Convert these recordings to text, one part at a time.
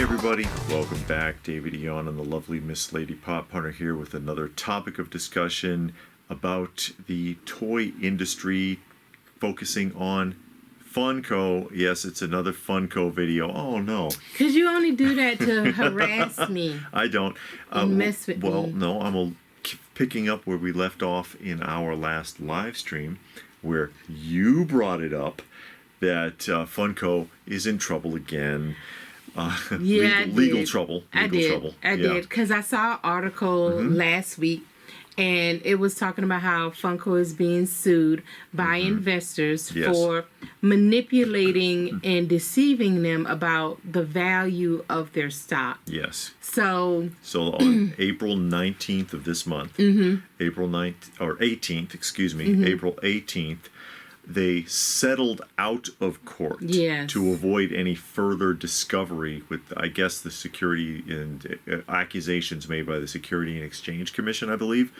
everybody, welcome back. David Eon and the lovely Miss Lady Pop Hunter here with another topic of discussion about the toy industry, focusing on Funko. Yes, it's another Funko video. Oh no. Because you only do that to harass me. I don't. And mess with well, me. no, I'm picking up where we left off in our last live stream, where you brought it up that Funko is in trouble again. Legal trouble. I did, because I saw an article last week, and it was talking about how Funko is being sued by investors for manipulating and deceiving them about the value of their stock. Yes. So on April 19th of this month, April 9th, or 18th, excuse me, April 18th, they settled out of court to avoid any further discovery with, I guess, the security and accusations made by the Security and Exchange Commission, I believe.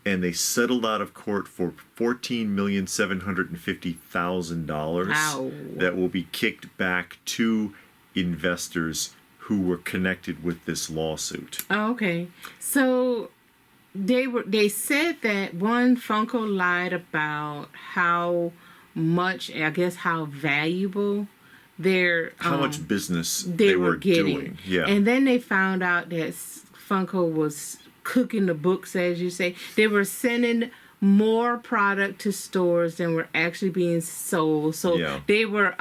And they settled out of court for $14,750,000 that will be kicked back to investors who were connected with this lawsuit. Oh, okay. So they said that Funko lied about how much, I guess, how valuable how much business they were getting. Yeah. And then they found out that Funko was cooking the books, as you say. They were sending more product to stores than were actually being sold. So they were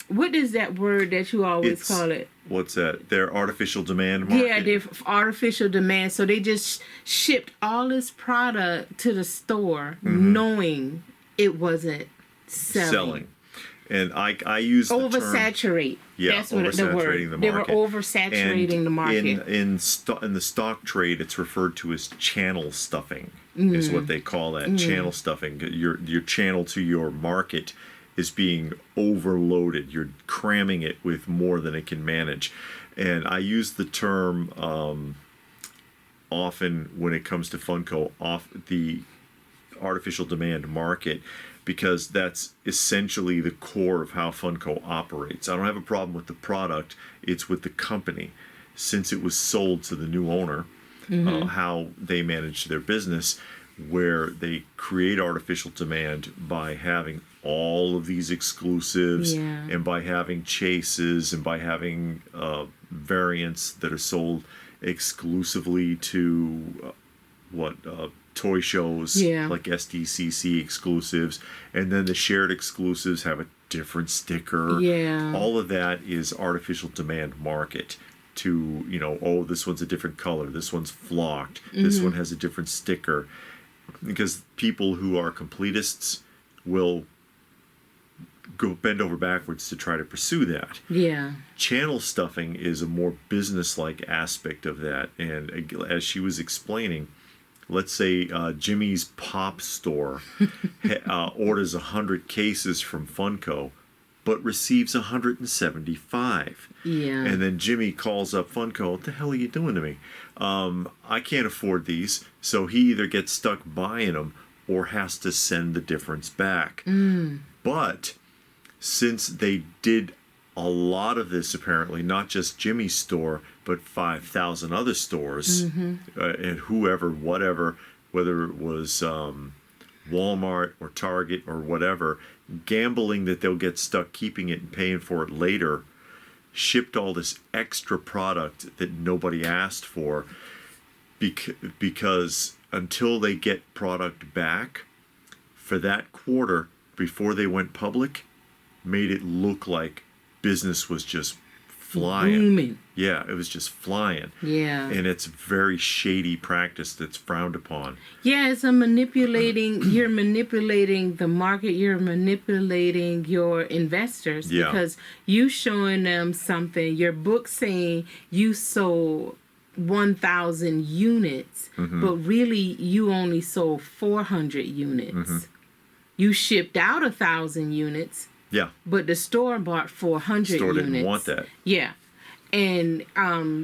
what is that word that you always call it? What's that? Their artificial demand market. Yeah, their artificial demand. So they just shipped all this product to the store knowing it wasn't selling. And I use the term... Oversaturate. Yeah, that's what the word. The market. They were oversaturating the market. In the stock trade, it's referred to as channel stuffing, is what they call that. Channel stuffing. Your channel to your market is being overloaded. You're cramming it with more than it can manage. And I use the term often when it comes to Funko, off the artificial demand market, because that's essentially the core of how Funko operates. I don't have a problem with the product, it's with the company. Since it was sold to the new owner, how they manage their business, where they create artificial demand by having all of these exclusives and by having chases and by having variants that are sold exclusively to toy shows like SDCC exclusives, and then the shared exclusives have a different sticker. All of that is artificial demand market to, this one's a different color, this one's flocked, this one has a different sticker, because people who are completists will go bend over backwards to try to pursue that. Channel stuffing is a more business-like aspect of that, and as she was explaining, let's say Jimmy's Pop Store orders 100 cases from Funko, but receives 175. And then Jimmy calls up Funko, "What the hell are you doing to me? I can't afford these." So he either gets stuck buying them or has to send the difference back. But since they did a lot of this, apparently, not just Jimmy's store, but 5,000 other stores, and whatever, whether it was Walmart or Target or whatever, gambling that they'll get stuck keeping it and paying for it later, shipped all this extra product that nobody asked for, because until they get product back for that quarter before they went public, made it look like business was just flying. Booming. Yeah, it was just flying. Yeah. And it's very shady practice that's frowned upon. Yeah, it's you're manipulating the market, you're manipulating your investors, because you showing them something, your book saying you sold 1,000 units, but really you only sold 400 units. You shipped out 1,000 units. Yeah. But the store bought 400 units. Store didn't want that. Yeah. And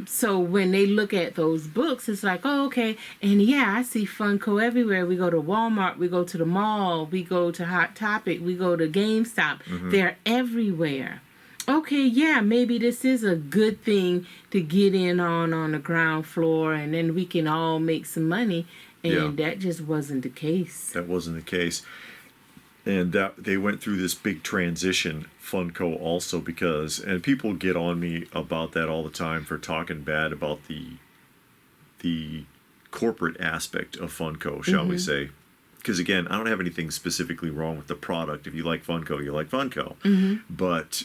so when they look at those books, it's like, oh, okay. And I see Funko everywhere. We go to Walmart, we go to the mall, we go to Hot Topic, we go to GameStop. They're everywhere. okay, yeah, maybe this is a good thing to get in on the ground floor, and then we can all make some money. Yeah. And that just wasn't the case. That wasn't the case. And that they went through this big transition, Funko also, because, and people get on me about that all the time for talking bad about the corporate aspect of Funko, shall we say. Because again, I don't have anything specifically wrong with the product. If you like Funko, you like Funko. But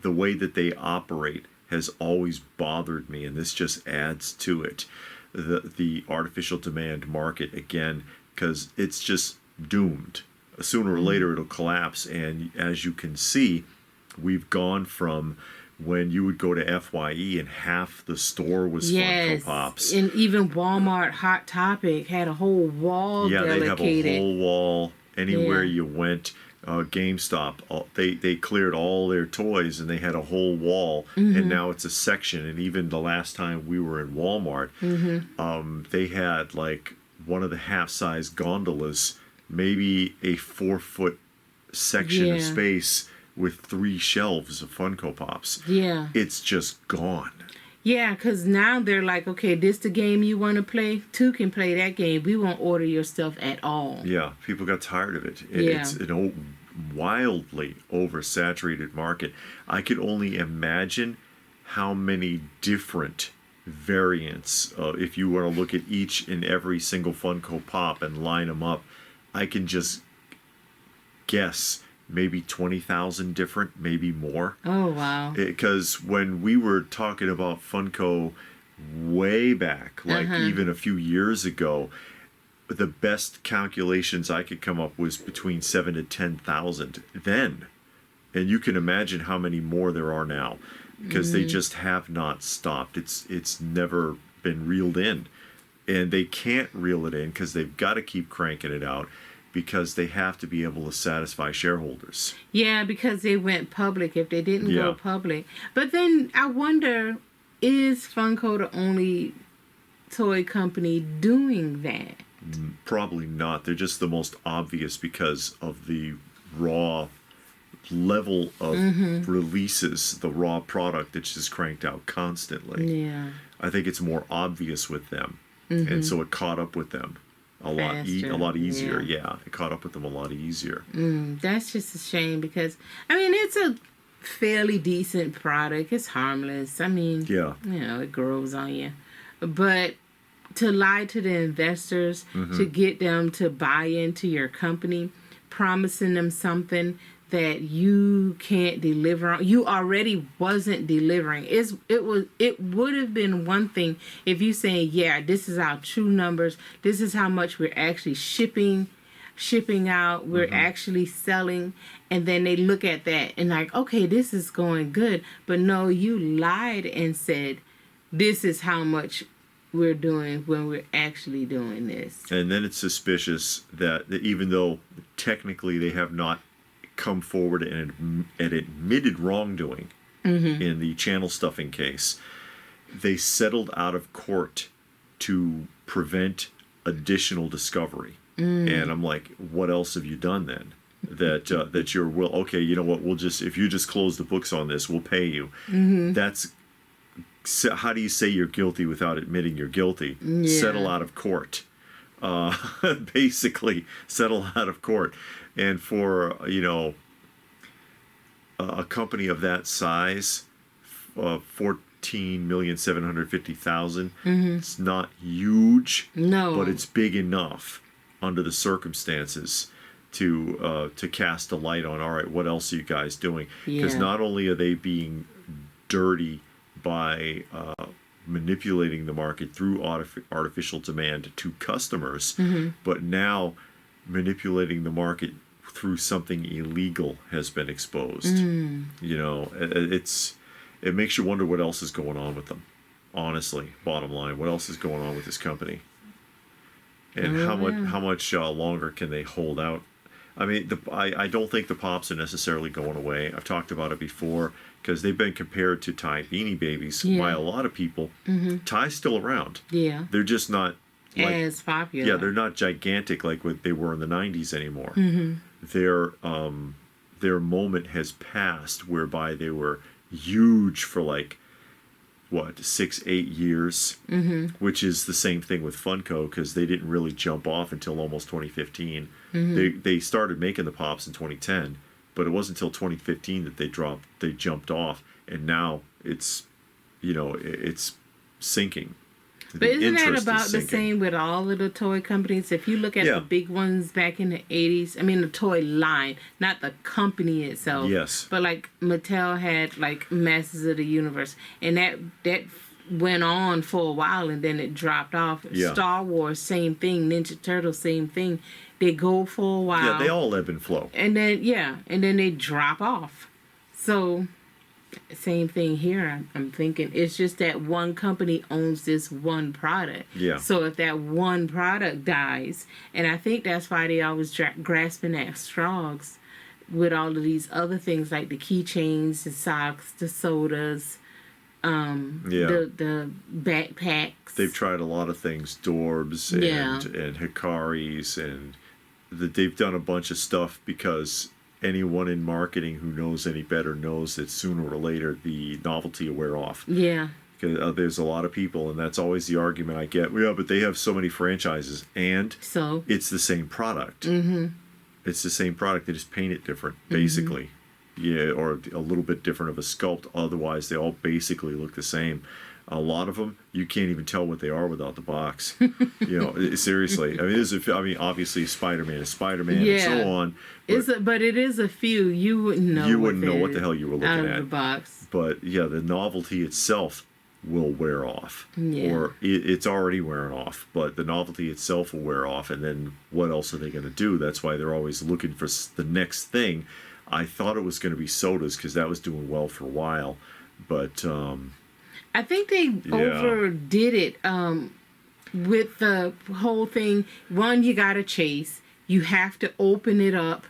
the way that they operate has always bothered me, and this just adds to it. The artificial demand market, again, because it's just doomed. Sooner or later it'll collapse, and as you can see, we've gone from when you would go to FYE and half the store was Funko Pops. And even Walmart Hot Topic had a whole wall dedicated. They have a whole wall anywhere you went. GameStop, they cleared all their toys and they had a whole wall, and now it's a section. And even the last time we were in Walmart, they had like one of the half-size gondolas, maybe a 4-foot section of space with 3 shelves of Funko Pops. Yeah. It's just gone. Yeah, because now they're like, okay, this the game you want to play? 2 can play that game. We won't order your stuff at all. Yeah, people got tired of it. It's an wildly oversaturated market. I could only imagine how many different variants, if you want to look at each and every single Funko Pop and line them up, I can just guess maybe 20,000 different, maybe more. Oh, wow. Because when we were talking about Funko way back, like even a few years ago, the best calculations I could come up was between 7,000 to 10,000 then. And you can imagine how many more there are now, because they just have not stopped. It's never been reeled in. And they can't reel it in because they've got to keep cranking it out, because they have to be able to satisfy shareholders. Yeah, because they went public if they didn't go public. But then I wonder, is Funko the only toy company doing that? Probably not. They're just the most obvious because of the raw level of releases, the raw product that's just cranked out constantly. Yeah. I think it's more obvious with them. And so it caught up with them a lot easier. Yeah, it caught up with them a lot easier. That's just a shame, because I mean, it's a fairly decent product. It's harmless. I mean, you know, it grows on you. But to lie to the investors, to get them to buy into your company, promising them something that you can't deliver on, you already wasn't delivering. It would have been one thing if you saying, yeah, this is our true numbers, this is how much we're actually shipping out, we're actually selling, and then they look at that and like, okay, this is going good. But no, you lied and said this is how much we're doing when we're actually doing this. And then it's suspicious that even though technically they have not come forward and admitted wrongdoing in the channel stuffing case, they settled out of court to prevent additional discovery. And I'm like, what else have you done then? That you're, well, okay, you know what, we'll just, if you just close the books on this, we'll pay you. That's, how do you say you're guilty without admitting you're guilty? Settle out of court. Basically, settle out of court. And for, you know, a company of that size, 14,750,000, it's not huge, but it's big enough under the circumstances to cast a light on, all right, what else are you guys doing? Because not only are they being dirty by manipulating the market through artificial demand to customers, but now manipulating the market through something illegal has been exposed. You know, it makes you wonder what else is going on with them. Honestly, bottom line, what else is going on with this company, and how much longer can they hold out? I mean, I don't think the Pops are necessarily going away. I've talked about it before, because they've been compared to Thai Beanie Babies by a lot of people. Thai's still around. Yeah. They're just not like, as popular. Yeah, they're not gigantic like what they were in the 90s anymore. Their moment has passed whereby they were huge for like, what, 6-8 years, which is the same thing with Funko, because they didn't really jump off until almost 2015. They started making the Pops in 2010, but it wasn't until 2015 that they jumped off, and now it's, it's sinking. But isn't that about the same with all of the toy companies? If you look at the big ones back in the 80s, I mean the toy line, not the company itself. Yes. But like Mattel had like Masters of the Universe, and that went on for a while, and then it dropped off. Yeah. Star Wars, same thing. Ninja Turtles, same thing. They go for a while. Yeah, they all ebb and flow. And then they drop off. So same thing here. I'm thinking it's just that one company owns this one product. Yeah. So if that one product dies, and I think that's why they always grasping at straws with all of these other things like the keychains, the socks, the sodas, the backpacks. They've tried a lot of things, Dorbs and Hikaris, and they've done a bunch of stuff because anyone in marketing who knows any better knows that sooner or later the novelty will wear off. Yeah. Because there's a lot of people, and that's always the argument I get. Yeah, but they have so many franchises, and so it's the same product. It's the same product. They just paint it different, basically. Yeah, or a little bit different of a sculpt. Otherwise, they all basically look the same. A lot of them, you can't even tell what they are without the box. Seriously. I mean, obviously, Spider-Man is Spider-Man, and so on. But it is a few. You wouldn't know. You wouldn't know what the hell you were looking out at. Of the box. But yeah, the novelty itself will wear off, or it's already wearing off. But the novelty itself will wear off, and then what else are they going to do? That's why they're always looking for the next thing. I thought it was going to be sodas because that was doing well for a while, but I think they overdid it with the whole thing. One, you got to chase. You have to open it up,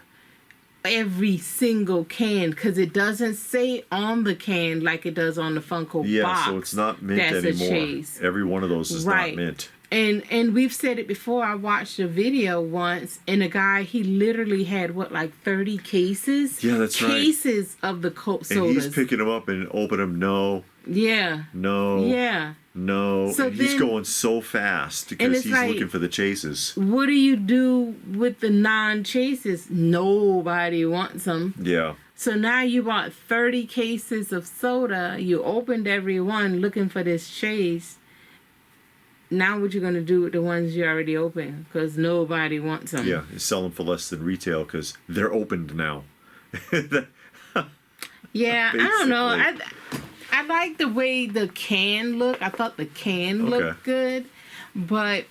every single can, because it doesn't say on the can like it does on the Funko box. Yeah, so it's not mint anymore. A chase. Every one of those is not mint. And we've said it before. I watched a video once, and a guy, he literally had, 30 cases? Yeah, that's right. Cases of the sodas. And he's picking them up and opening them. No. Yeah. No. Yeah. No. So and he's going so fast because he's looking for the chases. What do you do with the non-chases? Nobody wants them. Yeah. So now you bought 30 cases of soda. You opened every one looking for this chase. Now what you going to do with the ones you already opened? Because nobody wants them. Yeah, you sell them for less than retail because they're opened now. Yeah, I don't know. I like the way the can looked. I thought the can looked good. But,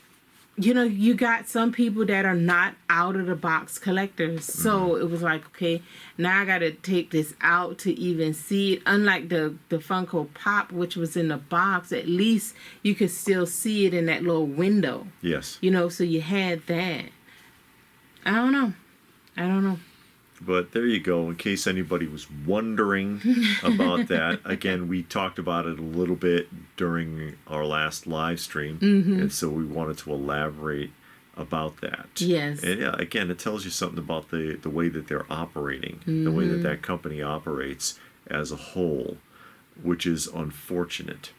you got some people that are not out-of-the-box collectors. So it was like, okay, now I got to take this out to even see it. Unlike the Funko Pop, which was in the box, at least you could still see it in that little window. Yes. So you had that. I don't know. But there you go. In case anybody was wondering about that, again, we talked about it a little bit during our last live stream, and so we wanted to elaborate about that. Yes. And yeah, again, it tells you something about the way that they're operating, the way that company operates as a whole, which is unfortunate.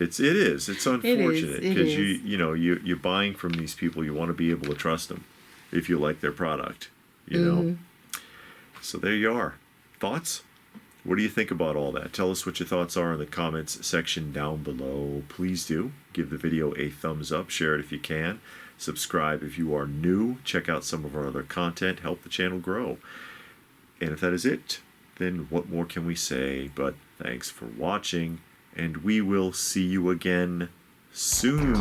It is. It's unfortunate because you're buying from these people. You want to be able to trust them if you like their product. So there you are. Thoughts? What do you think about all that? Tell us what your thoughts are in the comments section down below. Please do. Give the video a thumbs up. Share it if you can. Subscribe if you are new. Check out some of our other content. Help the channel grow. And if that is it, then what more can we say? But thanks for watching, and we will see you again soon.